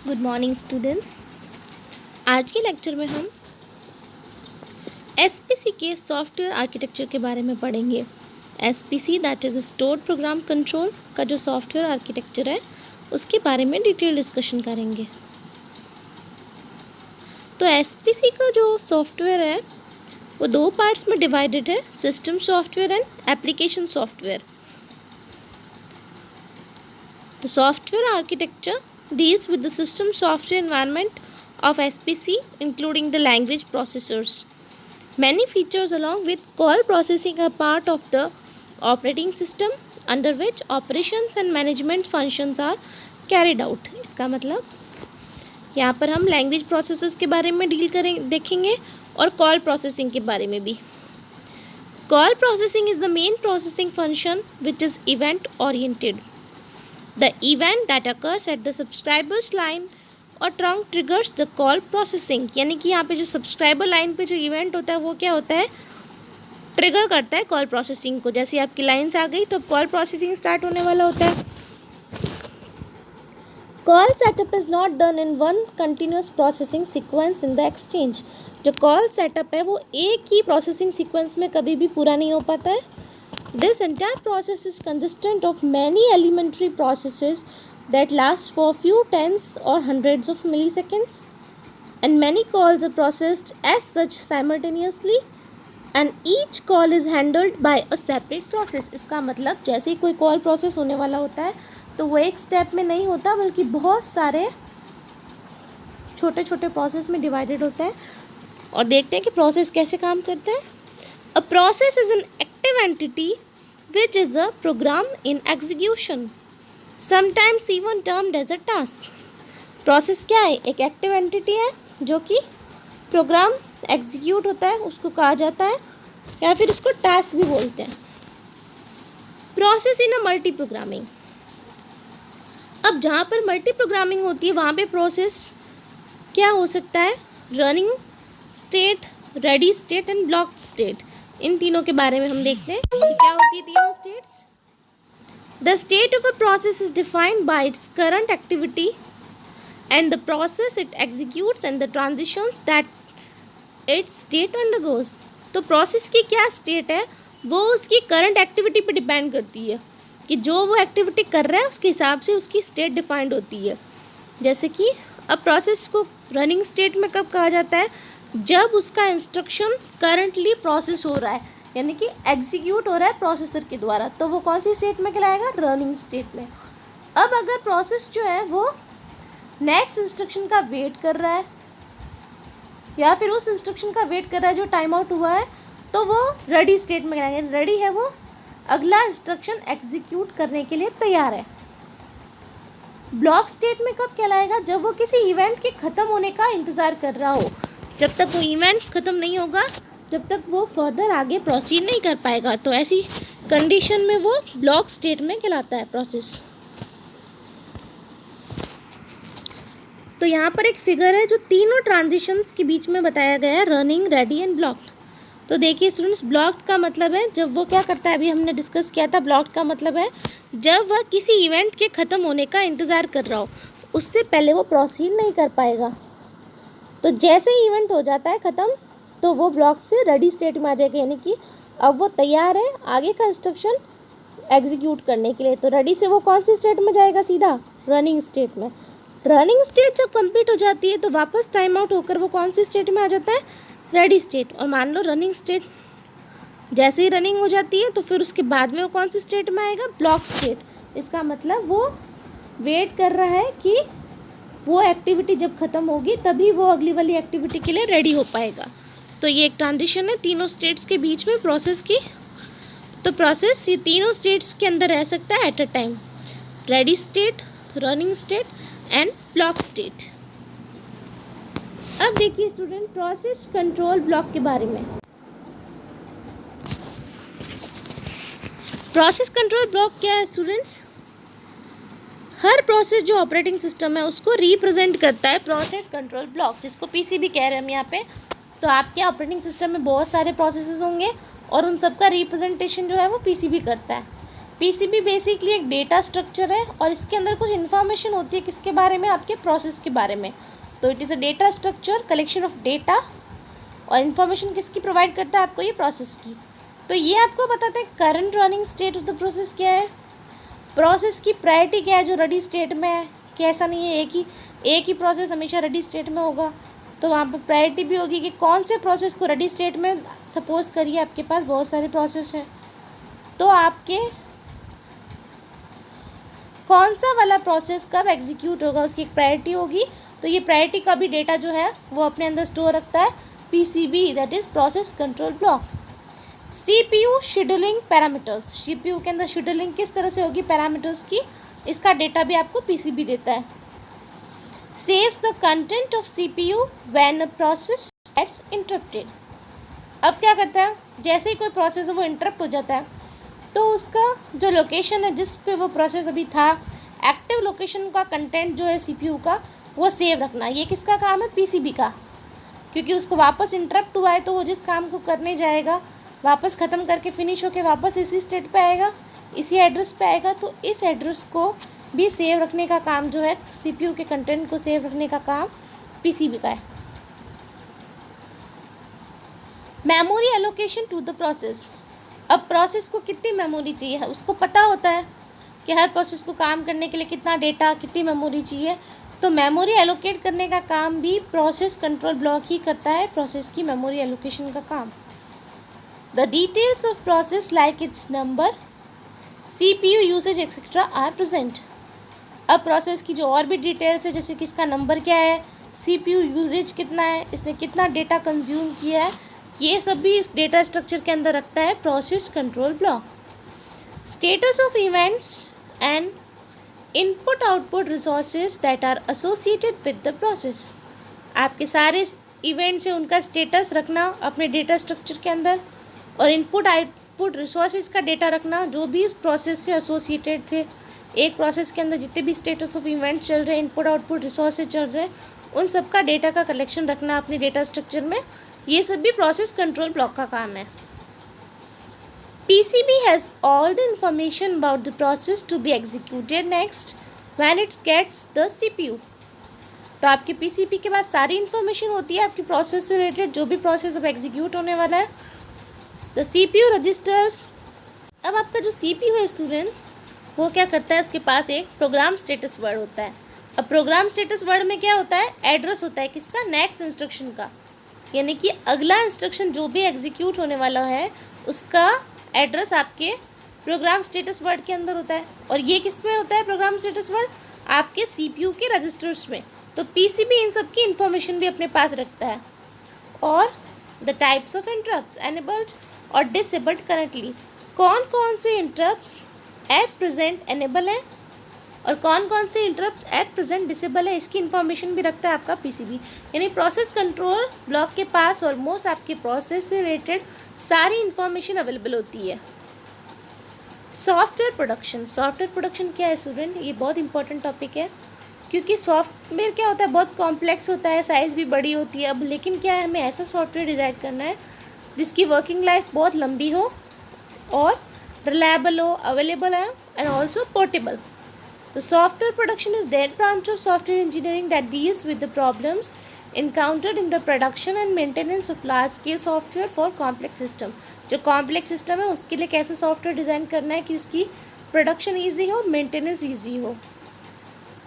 Good morning students. आज के lecture में हम एसपीसी के सॉफ्टवेयर आर्किटेक्चर के बारे में पढ़ेंगे। SPC that is stored program control का जो सॉफ्टवेयर आर्किटेक्चर है उसके बारे में डिटेल डिस्कशन करेंगे। तो एसपीसी का जो सॉफ्टवेयर है वो दो पार्ट्स में डिवाइडेड है, system software and application software. The software architecture deals with the system software environment of SPC, including the language processors. Many features along with call processing are part of the operating system under which operations and management functions are carried out. इसका मतलब यहाँ पर हम language processors के बारे में देखेंगे और कॉल प्रोसेसिंग के बारे में भी। Call processing is the main processing function which is event oriented. The event that occurs at the subscriber's line और trunk triggers the call processing. यानी कि यहाँ पे जो सब्सक्राइबर लाइन पे जो इवेंट होता है वो क्या होता है, ट्रिगर करता है कॉल प्रोसेसिंग को. जैसे आपकी लाइन्स आ गई तो कॉल प्रोसेसिंग स्टार्ट होने वाला होता है. Call setup is not done in one continuous processing sequence in the exchange. जो कॉल सेटअप है वो एक ही प्रोसेसिंग सीक्वेंस में कभी भी पूरा नहीं हो पाता है. This entire process is consistent of many elementary processes that last for few tens or hundreds of milliseconds, and many calls are processed as such simultaneously, and each call is handled by a separate process. इसका मतलब जैसे ही कोई call process होने वाला होता है तो वो एक स्टेप में नहीं होता बल्कि बहुत सारे छोटे छोटे प्रोसेस में डिवाइडेड होता है. और देखते हैं कि प्रोसेस कैसे काम करता है. A process is an active entity which is a program in execution, sometimes even termed as a task. Process क्या है? एक active entity है जो कि प्रोग्राम एग्जीक्यूट होता है उसको कहा जाता है या फिर इसको टास्क भी बोलते हैं. Process in a multi programming. अब जहाँ पर मल्टी प्रोग्रामिंग होती है वहाँ पे प्रोसेस क्या हो सकता है? Running state, ready state and blocked state. इन तीनों के बारे में हम देखते हैं कि क्या होती है तीनों states. The state of a process is defined by its current activity and the process it executes and the transitions that it's state undergoes. तो प्रोसेस की क्या स्टेट है वो उसकी करंट एक्टिविटी पे डिपेंड करती है कि जो वो एक्टिविटी कर रहा है उसके हिसाब से उसकी स्टेट डिफाइंड होती है. जैसे कि अब प्रोसेस को रनिंग स्टेट में कब कहा जाता है? जब उसका इंस्ट्रक्शन करंटली प्रोसेस हो रहा है यानी कि एग्जीक्यूट हो रहा है प्रोसेसर के द्वारा, तो वो कौन सी स्टेट में कहलाएगा? रनिंग स्टेट में. अब अगर प्रोसेस जो है वो नेक्स्ट इंस्ट्रक्शन का वेट कर रहा है या फिर उस इंस्ट्रक्शन का वेट कर रहा है जो टाइम आउट हुआ है तो वो रेडी स्टेट में कहलाएगा. रेडी है, वो अगला इंस्ट्रक्शन एग्जीक्यूट करने के लिए तैयार है. ब्लॉक स्टेट में कब कहलाएगा? जब वो किसी इवेंट के ख़त्म होने का इंतज़ार कर रहा हो. जब तक वो इवेंट ख़त्म नहीं होगा जब तक वो फर्दर आगे प्रोसीड नहीं कर पाएगा, तो ऐसी कंडीशन में वो ब्लॉक स्टेट में कहलाता है प्रोसेस. तो यहाँ पर एक फिगर है जो तीनों ट्रांजिशंस के बीच में बताया गया है, रनिंग, रेडी एंड ब्लॉक्ड. तो देखिए स्टूडेंट्स, ब्लॉक्ड का मतलब है जब वो क्या करता है, अभी हमने डिस्कस किया था. ब्लॉक्ड का मतलब है जब वह किसी इवेंट के ख़त्म होने का इंतज़ार कर रहा हो, उससे पहले वो प्रोसीड नहीं कर पाएगा. तो जैसे ही इवेंट हो जाता है ख़त्म तो वो ब्लॉक से रेडी स्टेट में आ जाएगा, यानी कि अब वो तैयार है आगे का इंस्ट्रक्शन एग्जीक्यूट करने के लिए. तो रेडी से वो कौन सी स्टेट में जाएगा? सीधा रनिंग स्टेट में. रनिंग स्टेट जब कंप्लीट हो जाती है तो वापस टाइम आउट होकर वो कौन सी स्टेट में आ जाता है? Ready state. और मान लो रनिंग स्टेट जैसे ही रनिंग हो जाती है तो फिर उसके बाद में वो कौन सी स्टेट में आएगा? Block state. इसका मतलब वो वेट कर रहा है कि वो एक्टिविटी जब ख़त्म होगी तभी वो अगली वाली एक्टिविटी के लिए रेडी हो पाएगा. तो ये एक ट्रांजिशन है तीनों स्टेट्स के बीच में प्रोसेस की. तो प्रोसेस ये तीनों स्टेट्स के अंदर रह सकता है at a time. Ready state, running state and block state. अब देखिए स्टूडेंट, प्रोसेस कंट्रोल ब्लॉक के बारे में. प्रोसेस कंट्रोल ब्लॉक क्या है स्टूडेंट्स? हर प्रोसेस जो ऑपरेटिंग सिस्टम है उसको रिप्रेजेंट करता है प्रोसेस कंट्रोल ब्लॉक, जिसको पीसीबी कह रहे हैं हम यहाँ पे. तो आपके ऑपरेटिंग सिस्टम में बहुत सारे प्रोसेसेस होंगे और उन सब का रिप्रेजेंटेशन जो है वो पीसीबी करता है. पीसीबी बेसिकली एक डेटा स्ट्रक्चर है और इसके अंदर कुछ इन्फॉर्मेशन होती है किसके बारे में, आपके प्रोसेस के बारे में। तो it is a data structure, collection of data, और इन्फॉर्मेशन किसकी प्रोवाइड करता है आपको, ये प्रोसेस की। तो ये आपको बताते हैं current running state of the process क्या है, प्रोसेस की प्रायोरिटी क्या है जो रेडी स्टेट में है, कि ऐसा नहीं है एक ही प्रोसेस हमेशा रेडी स्टेट में होगा। तो वहाँ पर प्रायोरिटी भी होगी कि कौन से प्रोसेस को रेडी स्टेट में, सपोज करिए आपके पास बहुत सारे प्रोसेस हैं, तो आपके कौन सा वाला प्रोसेस कब एग्जीक्यूट होगा उसकी एक प्रायोरिटी होगी। तो ये प्रायोरिटी का भी डेटा जो है वो अपने अंदर स्टोर रखता है PCB, that is process control block. CPU scheduling parameters, CPU के अंदर शेड्यूलिंग किस तरह से होगी पैरामीटर्स की, इसका डेटा भी आपको पीसीबी देता है। Saves the content of CPU when a process gets interrupted. अब क्या करता है, जैसे ही कोई प्रोसेस है वो इंटरप्ट हो जाता है तो उसका जो लोकेशन है जिस पे वो प्रोसेस अभी था, एक्टिव लोकेशन का कंटेंट जो है सीपीयू का वो सेव रखना। ये किसका काम है, पीसीबी का, क्योंकि उसको वापस इंटरप्ट हुआ है तो वो जिस काम को करने जाएगा वापस ख़त्म करके फिनिश होके वापस इसी स्टेट पे आएगा, इसी एड्रेस पे आएगा। तो इस एड्रेस को भी सेव रखने का काम जो है, सीपीयू के कंटेंट को सेव रखने का काम पीसीबी का है। Memory allocation to the process. अब प्रोसेस को कितनी मेमोरी चाहिए है उसको पता होता है कि हर प्रोसेस को काम करने के लिए कितना डेटा, कितनी मेमोरी चाहिए। तो मेमोरी एलोकेट करने का काम भी प्रोसेस कंट्रोल ब्लॉक ही करता है, प्रोसेस की मेमोरी एलोकेशन का काम। The details of process like its number, CPU usage etcetera are present. अब प्रोसेस की जो और भी डिटेल्स है जैसे कि इसका नंबर क्या है, सीपीयू यूसेज कितना है, इसने कितना डेटा कंज्यूम किया है, ये सब भी इस डेटा स्ट्रक्चर के अंदर रखता है process control block. Status of events and input output resources that are associated with the process. आपके सारे इवेंट्स हैं उनका स्टेटस रखना अपने डेटा स्ट्रक्चर के अंदर, और इनपुट आउटपुट रिसोर्सेज का डेटा रखना जो भी इस प्रोसेस से एसोसिएटेड थे। एक प्रोसेस के अंदर जितने भी स्टेटस ऑफ इवेंट्स चल रहे हैं, इनपुट आउटपुट रिसोर्सेज चल रहे हैं, उन सब का डेटा का कलेक्शन रखना अपने डेटा स्ट्रक्चर में। ये सब भी प्रोसेस कंट्रोल ब्लॉक का काम है। PCB has all the information about the process to be executed next when it gets the CPU। तो आपके PCB के पास सारी इन्फॉर्मेशन होती है आपकी प्रोसेस से रिलेटेड, जो भी प्रोसेस अब एग्जीक्यूट होने वाला है। तो CPU रजिस्टर्स, अब आपका जो CPU है स्टूडेंट्स, वो क्या करता है, उसके पास एक प्रोग्राम स्टेटस वर्ड होता है। अब प्रोग्राम स्टेटस वर्ड में क्या होता है, एड्रेस होता है किसका, नेक्स्ट इंस्ट्रक्शन का, यानी कि अगला इंस्ट्रक्शन जो भी एग्जीक्यूट होने वाला है उसका एड्रेस आपके प्रोग्राम स्टेटस वर्ड के अंदर होता है। और ये किस में होता है प्रोग्राम स्टेटस वर्ड, आपके सीपीयू के रजिस्टर्स में। तो पीसीबी इन सब की इंफॉर्मेशन भी अपने पास रखता है। और the types of interrupts enabled और डिसेबल्ड करंटली, कौन कौन से इंटरप्ट्स एट प्रेजेंट एनेबल हैं और कौन कौन से इंटरप्ट एट प्रेजेंट डिसेबल है, इसकी इन्फॉर्मेशन भी रखता है आपका पीसीबी। यानी प्रोसेस कंट्रोल ब्लॉक के पास ऑलमोस्ट आपके प्रोसेस से रिलेटेड सारी इन्फॉर्मेशन अवेलेबल होती है। सॉफ्टवेयर प्रोडक्शन, सॉफ्टवेयर प्रोडक्शन क्या है स्टूडेंट, ये बहुत इंपॉर्टेंट टॉपिक है, क्योंकि सॉफ्टवेयर क्या होता है, बहुत कॉम्प्लेक्स होता है, साइज़ भी बड़ी होती है। अब लेकिन क्या है, हमें ऐसा सॉफ्टवेयर डिज़ाइन करना है जिसकी वर्किंग लाइफ बहुत लंबी हो और रिलायबल हो, अवेलेबल है and also portable. The software production is that branch of software engineering that deals with the problems encountered in the production and maintenance of large scale software for complex system। जो complex system है उसके लिए कैसे software design करना है कि इसकी production easy हो, मेंटेनेंस ईजी हो।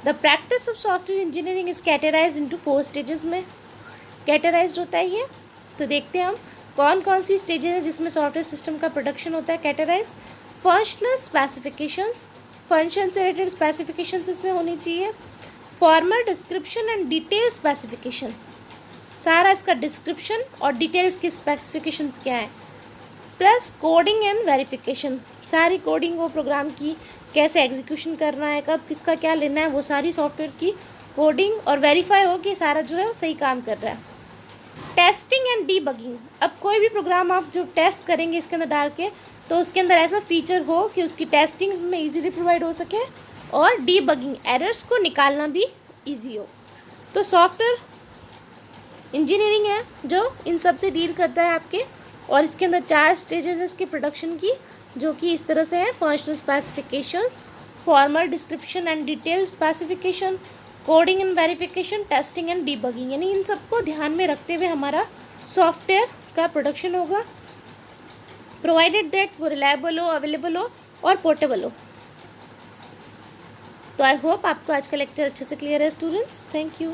The practice of software engineering is categorized into 4 stages में कैटेगराइज होता है ये। तो देखते हैं हम कौन कौन सी स्टेजेस हैं जिसमें सॉफ्टवेयर सिस्टम का प्रोडक्शन होता है कैटेगराइज। फंक्शनल स्पेसिफिकेशंस, फंक्शन से रिलेटेड स्पेसिफिकेशंस इसमें होनी चाहिए। Formal description and detail specification, सारा इसका डिस्क्रिप्शन और डिटेल्स की स्पेसिफिकेशंस क्या है। प्लस कोडिंग एंड वेरिफिकेशन, सारी कोडिंग हो प्रोग्राम की, कैसे एग्जीक्यूशन करना है, कब किसका क्या लेना है, वो सारी सॉफ्टवेयर की कोडिंग और वेरीफाई हो कि सारा जो है वो सही काम कर रहा है। टेस्टिंग एंड डीबगिंग, अब कोई भी प्रोग्राम आप जो टेस्ट करेंगे इसके अंदर डाल के तो उसके अंदर ऐसा फीचर हो कि उसकी टेस्टिंग में इजीली प्रोवाइड हो सके और डीबगिंग, एरर्स को निकालना भी इजी हो। तो सॉफ्टवेयर इंजीनियरिंग है जो इन सब से डील करता है आपके, और इसके अंदर 4 स्टेजेस है इसके प्रोडक्शन की। जो कि इस तरह से है: functional specification, formal description and detail specification, coding and verification, testing and debugging. यानी इन सबको ध्यान में रखते हुए हमारा सॉफ्टवेयर का प्रोडक्शन होगा, प्रोवाइडेड दैट वो रिलायबल हो, अवेलेबल हो और पोर्टेबल हो। तो आई होप आपको आज का लेक्चर अच्छे से क्लियर है स्टूडेंट्स। Thank you.